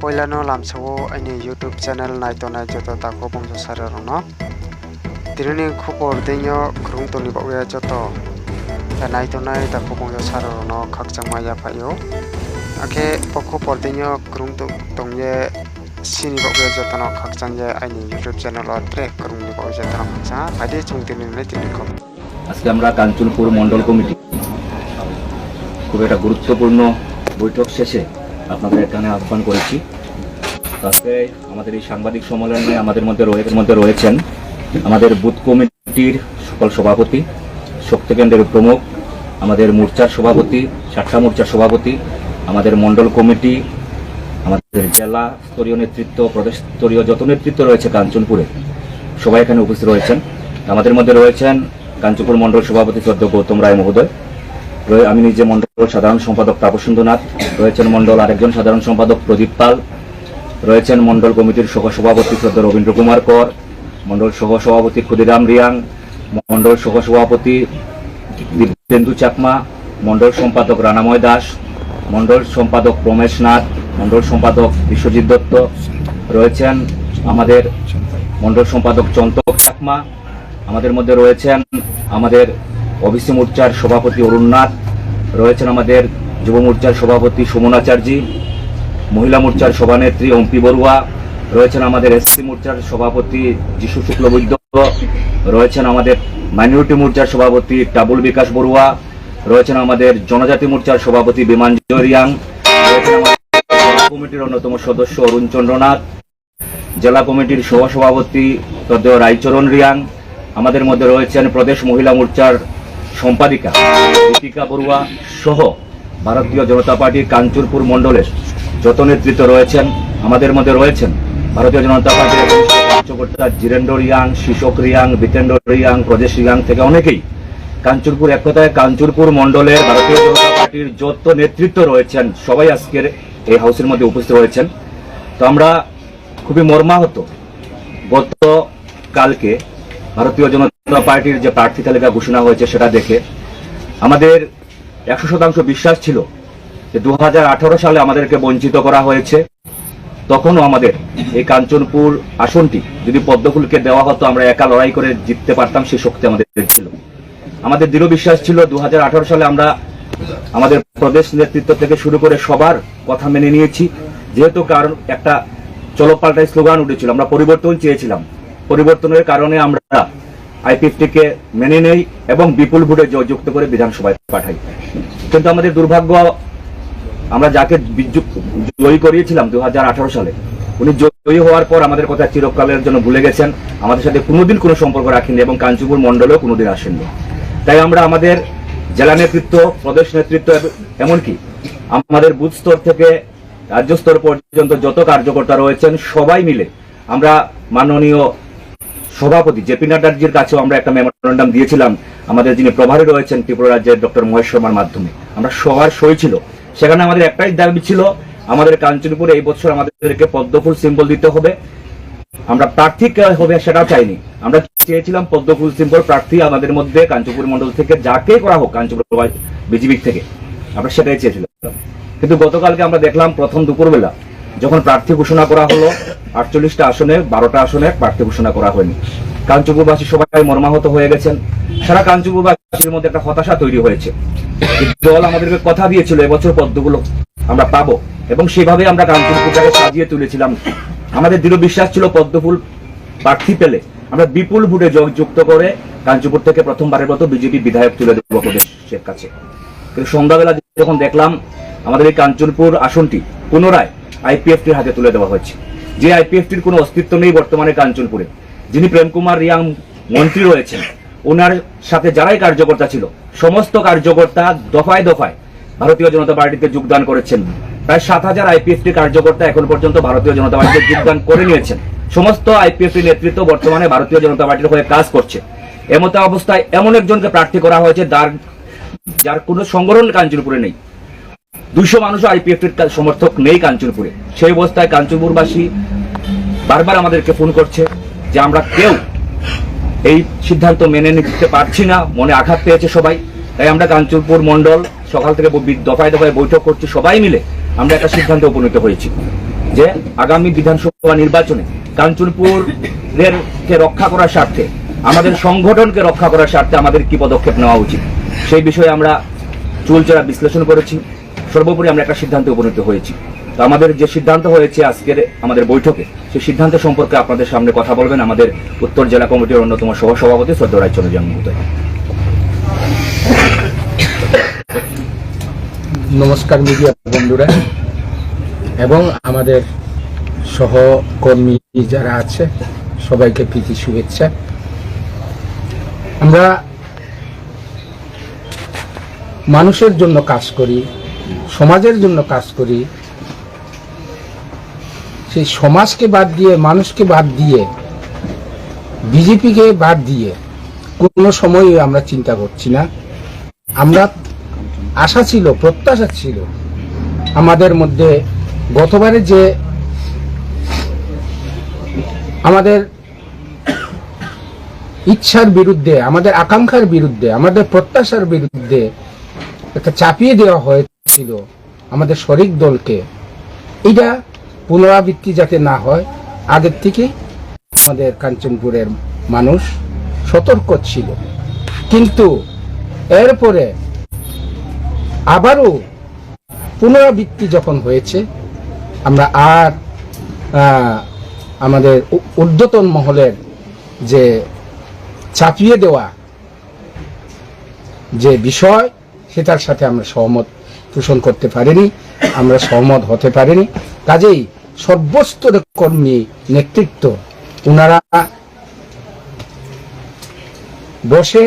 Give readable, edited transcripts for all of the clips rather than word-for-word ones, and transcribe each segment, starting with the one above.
Poilano lamsawo ani YouTube channel naitonai joto tako bongso sarerono. Tiruni khupor denyo krung toni bawya joto. Naitonai tako bongso sarerono khakchangmaya phayo. Ake khupor denyo krung tongye sini bawya joto no khakchangye ani YouTube channel o track krung ni bawya joto no khakchang. Pade chungtini ne tiniko. আজকে আমরা Kanchanpur Mondal committee খুব একটা গুরুত্বপূর্ণ বৈঠক শেষে আপনাদের এখানে আহ্বান করেছি। আজকে আমাদের এই সাংবাদিক সম্মেলনে আমাদের মধ্যে রয়েছেন আমাদের বুথ কমিটির সকল সভাপতি, শক্তি কেন্দ্রের প্রমুখ, আমাদের মোর্চার সভাপতি, সাতটা মোর্চার সভাপতি, আমাদের মন্ডল কমিটি, আমাদের জেলা স্তরীয় নেতৃত্ব, প্রদেশ স্তরীয় যত নেতৃত্ব রয়েছে কাঞ্চনপুরে সবাই এখানে উপস্থিত রয়েছেন। আমাদের মধ্যে রয়েছেন কাঞ্চনপুর মন্ডল সভাপতি শ্রদ্ধেয় গৌতম রায় মহোদয়, আমি নিজে মন্ডল সাধারণ সম্পাদক তাপসেন্দুনাথ, রয়েছেন মন্ডল আরেকজন সাধারণ সম্পাদক প্রদীপ পাল, রয়েছেন মন্ডল কমিটির সহসভাপতি শ্রদ্ধেয় রবীন্দ্র কুমার কর, মন্ডল সহসভাপতি ক্ষুদিরাম রিয়াং, মন্ডল সহসভাপতি দীপেন্দু চাকমা, মন্ডল সম্পাদক রানাময় দাস, মন্ডল সম্পাদক রমেশ নাথ, মন্ডল সম্পাদক বিশ্বজিৎ দত্ত, রয়েছেন আমাদের মন্ডল সম্পাদক চন্তক চাকমা, আমাদের মধ্যে রয়েছেন আমাদের ওবিসি মোর্চার সভাপতি অরুণ নাথ, রয়েছেন আমাদের যুব মোর্চার সভাপতি সুমন আচার্যী, মহিলা মোর্চার সভানেত্রী অম্পি বড়ুয়া, রয়েছেন আমাদের এসসি মোর্চার সভাপতি যিশু শুক্লবৈদ্য, রয়েছেন আমাদের মাইনরিটি মোর্চার সভাপতি টাবুল বিকাশ বড়ুয়া, রয়েছেন আমাদের জনজাতি মোর্চার সভাপতি বিমান রিয়াং, রয়েছেন আমাদের কমিটির অন্যতম সদস্য অরুণ চন্দ্রনাথ, জেলা কমিটির সহসভাপতি শ্রদ্ধেয় রায়চরণ রিয়াং, আমাদের মধ্যে রয়েছেন প্রদেশ মহিলা মোর্চার সম্পাদিকা দীপিকা বড়ুয়া সহ ভারতীয় জনতা পার্টির কাঞ্চনপুর মন্ডলের যত নেতৃত্ব রয়েছেন। আমাদের মধ্যে রয়েছেন ভারতীয় জনতা পার্টির কার্যকর্তা জিরেন্দ্র রিয়াং, শিশক রিয়াং, বিতেন্দ্র রিয়াং, প্রদেশ রিয়াং থেকে অনেকেই কাঞ্চনপুর এক কথায় কাঞ্চনপুর মন্ডলের ভারতীয় জনতা পার্টির যত নেতৃত্ব রয়েছেন সবাই আজকের এই হাউসের মধ্যে উপস্থিত হয়েছেন। তো আমরা খুবই মর্মাহত, গতকালকে ভারতীয় জনতা পার্টির যে প্রার্থী তালিকা ঘোষণা হয়েছে সেটা দেখে আমাদের 100% বিশ্বাস ছিল যে 2018 সালে আমাদেরকে বঞ্চিত করা হয়েছে। তখনও আমাদের এই কাঞ্চনপুর আসনটি যদি পদ্মফুলকে দেওয়া হতো আমরা একা লড়াই করে জিততে পারতাম, সেই শক্তি আমাদের ছিল। আমাদের দৃঢ় বিশ্বাস ছিল 2018 সালে আমরা আমাদের প্রদেশ নেতৃত্ব থেকে শুরু করে সবার কথা মেনে নিয়েছি, যেহেতু কারণ একটা চলপাল্টাই স্লোগান উঠেছিল, আমরা পরিবর্তন চেয়েছিলাম। পরিবর্তনের কারণে আমরা আইপিএফটিকে মেনে নেই এবং বিপুল ভোটে জয়যুক্ত করে বিধানসভায় পাঠাই। কিন্তু আমাদের দুর্ভাগ্য, আমরা যাকে জয়ী করিয়েছিলাম 2018 সালে উনি জয়ী হওয়ার পর আমাদের কথা চিরকালের জন্য ভুলে গেছেন, আমাদের সাথে কোনোদিন কোনো সম্পর্ক রাখেননি এবং কাঞ্চনপুর মন্ডলেও কোনোদিন আসেননি। তাই আমরা আমাদের জেলা নেতৃত্ব, প্রদেশ নেতৃত্ব, এমনকি আমাদের বুথ স্তর থেকে রাজ্য স্তর পর্যন্ত যত কার্যকর্তা রয়েছেন সবাই মিলে আমরা মাননীয় সভাপতি জেপি নাড্ডাজির কাছেও আমরা একটা মেমোরেন্ডাম দিয়েছিলাম, আমাদের যিনি প্রভারী রয়েছেন ত্রিপুরা রাজ্যের ডক্টর মহেশ শর্মার মাধ্যমে। আমরা সবার সই ছিল, সেখানে আমাদের একটাই দাবি ছিল, আমাদের কাঞ্চনপুরে এই বছর আমাদেরকে পদ্মফুল সিম্বল দিতে হবে। আমরা প্রার্থী কে হবে সেটাও চাইনি, আমরা চেয়েছিলাম পদ্মফুল সিম্বল প্রার্থী আমাদের মধ্যে কাঞ্চনপুর মন্ডল থেকে যাকে করা হোক, কাঞ্চনপুর বিজেপি থেকে, আমরা সেটাই চেয়েছিলাম। কিন্তু গতকালকে আমরা দেখলাম প্রথম দুপুরবেলা যখন প্রার্থী ঘোষণা করা হলো 48টা আসনে 12টা আসনে প্রার্থী ঘোষণা করা হয়নি। কাঞ্চনপুরবাসী সবাই মর্মাহত হয়ে গেছেন, সারা কাঞ্চনপুরবাসীর মধ্যে একটা হতাশা তৈরি হয়েছে। দল আমাদেরকে কথা দিয়েছিল এবছর পদ্মগুলো আমরা পাবো এবং সেভাবে আমরা কাঞ্চনপুরটাকে সাজিয়ে তুলেছিলাম। আমাদের দৃঢ় বিশ্বাস ছিল পদ্মফুল প্রার্থী পেলে আমরা বিপুল ভোটে জয়যুক্ত করে কাঞ্চনপুর থেকে প্রথমবারের মতো বিজেপি বিধায়ক তুলে দেবো প্রদেশের কাছে। কিন্তু সন্ধ্যাবেলা যখন দেখলাম আমাদের এই কাঞ্চনপুর আসনটি পুনরায় আইপিএফটির হাতে তুলে দেওয়া হয়েছে, যে আইপিএফটির কোনো অস্তিত্ব নেই বর্তমানে কাঞ্চনপুরে। যিনি প্রেম কুমার রিয়াং মন্ত্রী রয়েছেন, ওনার সাথে যারাই কার্যকর্তা ছিল সমস্ত কার্যকর্তা দফায় দফায় ভারতীয় জনতা পার্টিতে যোগদান করেছেন। প্রায় 7000 আইপিএফটি কার্যকর্তা এখন পর্যন্ত ভারতীয় জনতা পার্টিতে যোগদান করে নিয়েছেন। সমস্ত আইপিএফটি নেতৃত্ব বর্তমানে ভারতীয় জনতা পার্টির হয়ে কাজ করছে। এমত অবস্থায় এমন একজনকে প্রার্থী করা হয়েছে যার কোনো সংগঠন কাঞ্চনপুরে নেই। 200 মানুষও আইপিএফটির সমর্থক নেই কাঞ্চনপুরে। সেই অবস্থায় কাঞ্চনপুরবাসী বারবার আমাদেরকে ফোন করছে যে আমরা কেউ এই সিদ্ধান্ত মেনে নিতে পারছি না, মনে আঘাত পেয়েছে সবাই। তাই আমরা কাঞ্চনপুর মন্ডল সকাল থেকে দফায় দফায় বৈঠক করছি, সবাই মিলে আমরা একটা সিদ্ধান্তে উপনীত হয়েছি যে আগামী বিধানসভা নির্বাচনে কাঞ্চনপুরের কে রক্ষা করার স্বার্থে, আমাদের সংগঠনকে রক্ষা করার স্বার্থে আমাদের কি পদক্ষেপ নেওয়া উচিত সেই বিষয়ে আমরা চুলচেরা বিশ্লেষণ করেছি। সর্বোপরি আমরা একটা সিদ্ধান্তে উপনীত হয়েছি। তো আমাদের যে সিদ্ধান্ত হয়েছে আজকের আমাদের বৈঠকে, সেই সিদ্ধান্ত সম্পর্কে আপনাদের সামনে কথা বলবেন আমাদের উত্তর জেলা কমিটির অন্যতম সহসভাপতি শ্রদ্ধেয় রায়চন্দ্র মহোদয়। নমস্কার মিডিয়া বন্ধুরা এবং আমাদের সহকর্মী যারা আছে সবাইকে প্রীতি শুভেচ্ছা। আমরা মানুষের জন্য কাজ করি, সমাজের জন্য কাজ করি। সেই সমাজকে বাদ দিয়ে, মানুষকে বাদ দিয়ে, বিজেপিকে বাদ দিয়ে কোনো সময়ই আমরা চিন্তা করছি না। আমরা আশা ছিল, প্রত্যাশা ছিল আমাদের মধ্যে গতবারে যে আমাদের ইচ্ছার বিরুদ্ধে, আমাদের আকাঙ্ক্ষার বিরুদ্ধে, আমাদের প্রত্যাশার বিরুদ্ধে একটা চাপিয়ে দেওয়া হয়েছিল আমাদের শরিক দলকে, এটা পুনরাবৃত্তি যাতে না হয় আগের থেকে আমাদের কাঞ্চনপুরের মানুষ সতর্ক ছিল। কিন্তু এরপরে আবারও পুনরাবৃত্তি যখন হয়েছে, আমরা আর আমাদের ঊর্ধ্বতন মহলের যে চাপিয়ে দেওয়া যে বিষয়, সেটার সাথে আমরা সহমত পোষণ করতে পারিনি, আমরা সহমত হতে পারিনি। কাজেই সর্বস্তরের কর্মী নেতৃত্ব ওনারা বসে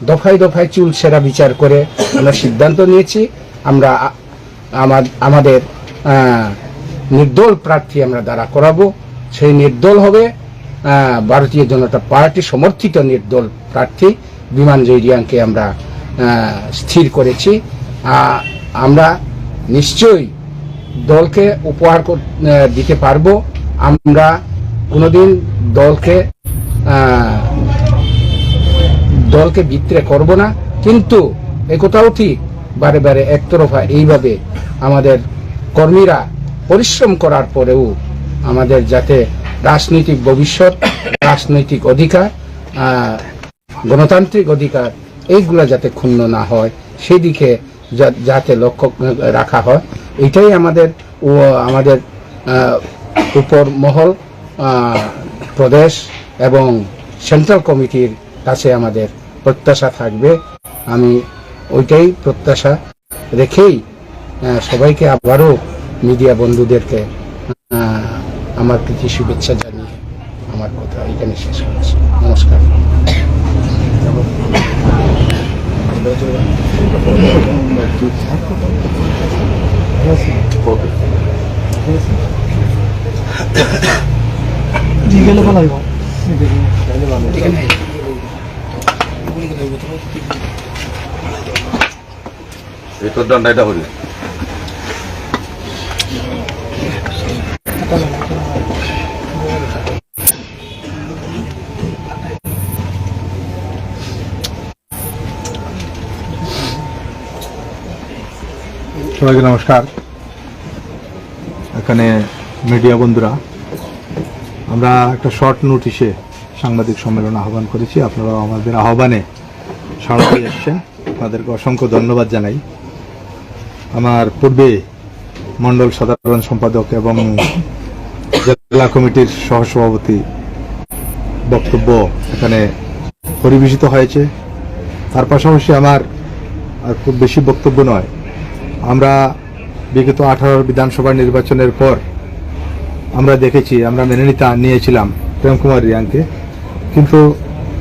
দফায় দফায় চুল সেরা বিচার করে আমরা সিদ্ধান্ত নিয়েছি, আমরা আমাদের নির্দল প্রার্থী আমরা দাঁড়া করাবো। সেই নির্দল হবে ভারতীয় জনতা পার্টি সমর্থিত নির্দল প্রার্থী বিমান জয়রিয়াংকে আমরা স্থির করেছি। আমরা নিশ্চয়ই দলকে উপহার দিতে পারবো। আমরা কোনোদিন দলকে বিত্রে করব না। কিন্তু একথাও ঠিক, বারে বারে একতরফা এইভাবে আমাদের কর্মীরা পরিশ্রম করার পরেও আমাদের যাতে রাজনৈতিক ভবিষ্যৎ, রাজনৈতিক অধিকার, গণতান্ত্রিক অধিকার এইগুলা যাতে ক্ষুণ্ণ না হয়, সেদিকে যাতে লক্ষ্য রাখা হয়, এটাই আমাদের উপর মহল, প্রদেশ এবং সেন্ট্রাল কমিটির কাছে আমাদের প্রত্যাশা থাকবে। আমি ওইটাই প্রত্যাশা রেখেই সবাইকে আবারও মিডিয়া বন্ধুদেরকে আমার প্রীতি শুভেচ্ছা জানিয়ে আমার কথা এখানে শেষ করছি। নমস্কার। দণ্ডাইটা হল সবাইকে নমস্কার। এখানে মিডিয়া বন্ধুরা, আমরা একটা শর্ট নোটিশে সাংবাদিক সম্মেলন আহ্বান করেছি। আপনারা আমাদের আহ্বানে সাড়া দিয়ে এসছেন, আপনাদেরকে অসংখ্য ধন্যবাদ জানাই। আমার পূর্বে মণ্ডল সাধারণ সম্পাদক এবং জেলা কমিটির সহসভাপতি বক্তব্য এখানে পরিবেশিত হয়েছে। তার পাশাপাশি আমার আর খুব বেশি বক্তব্য নয়। আমরা বিগত 18 বিধানসভা নির্বাচনের পর আমরা দেখেছি, আমরা মেনে নিয়েছিলাম প্রেম কুমার রিয়াংকে, কিন্তু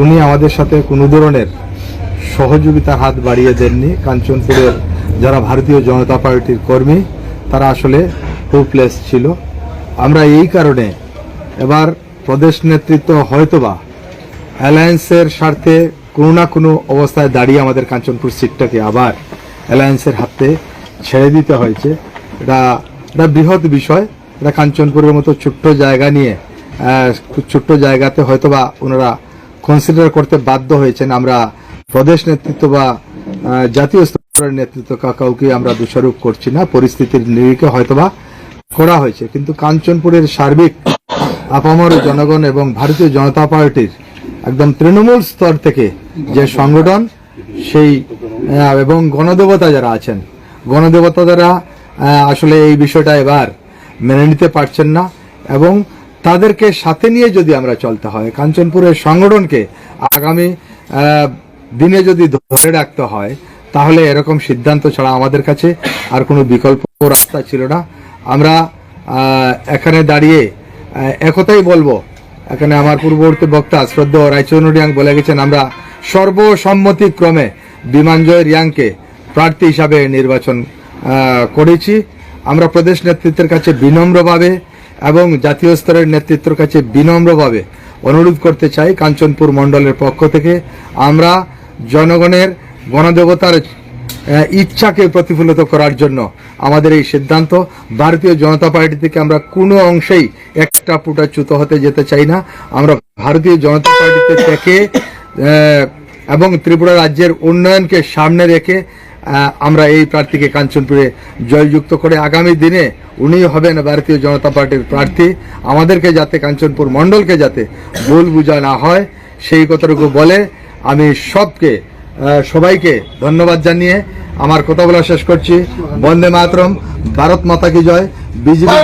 উনি আমাদের সাথে কোনো ধরনের সহযোগিতার হাত বাড়িয়ে দেননি। কাঞ্চনপুরের যারা ভারতীয় জনতা পার্টির কর্মী, তারা আসলে হোপলেস ছিল। আমরা এই কারণে এবার প্রদেশ নেতৃত্ব হয়তোবা অ্যালায়েন্সের স্বার্থে কোনো না কোনো অবস্থায় দাঁড়িয়ে আমাদের কাঞ্চনপুর সিটটাকে আবার অ্যালায়েন্সের হাতে ছেড়ে দিতে হয়েছে। এটা বৃহৎ বিষয়। এটা কাঞ্চনপুরের মতো ছোট্ট জায়গা নিয়ে, ছোট্ট জায়গাতে হয়তোবা ওনারা কনসিডার করতে বাধ্য হয়েছেন। আমরা প্রদেশ নেতৃত্ব বা জাতীয় স্তরের নেতৃত্ব কাউকে আমরা দোষারোপ করছি না। পরিস্থিতির নিরিখে হয়তোবা করা হয়েছে, কিন্তু কাঞ্চনপুরের সার্বিক আপামর জনগণ এবং ভারতীয় জনতা পার্টির একদম তৃণমূল স্তর থেকে যে সংগঠন সেই এবং গণদেবতা যারা আছেন, গণদেবতা যারা আসলে এই বিষয়টা এবার মেনে নিতে পারছেন না, এবং তাদেরকে সাথে নিয়ে যদি আমরা চলতে হয়, কাঞ্চনপুরের সংগঠনকে আগামী দিনে যদি ধরে রাখতে হয়, তাহলে এরকম সিদ্ধান্ত ছাড়া আমাদের কাছে আর কোনো বিকল্প রাস্তা ছিল না। আমরা এখানে দাঁড়িয়ে একথাই বলবো, এখানে আমার পূর্ববর্তী বক্তা শ্রদ্ধেয় রায়চৌধুরী রিয়াং বলে গেছেন, আমরা সর্বসম্মতিক্রমে বিমানজয় রিয়াংকে প্রার্থী হিসাবে নির্বাচন করেছি। আমরা প্রদেশ নেতৃত্বের কাছে বিনম্রভাবে এবং জাতীয় স্তরের নেতৃত্বের কাছে বিনম্রভাবে অনুরোধ করতে চাই, কাঞ্চনপুর মণ্ডলের পক্ষ থেকে আমরা জনগণের গণদেবতার ইচ্ছাকে প্রতিফলিত করার জন্য আমাদের এই সিদ্ধান্ত। ভারতীয় জনতা পার্টি থেকে আমরা কোনো অংশেই একটা ফুটা চ্যুত হতে যেতে চাই না। আমরা ভারতীয় জনতা পার্টিতে থেকে এবং ত্রিপুরা রাজ্যের উন্নয়নকে সামনে রেখে আমরা এই প্রার্থীকে কাঞ্চনপুরে জয়যুক্ত করে আগামী দিনে উনি হবেন ভারতীয় জনতা পার্টির প্রার্থী। আমাদেরকে যাতে, কাঞ্চনপুর মণ্ডলকে যাতে ভুল বোঝা না হয়, সেই কথাটুকু বলে আমি সবাইকে ধন্যবাদ জানিয়ে আমার কথা বলা শেষ করছি। বন্দে মাতরম, ভারত মাতা কি জয়, বিজেপি।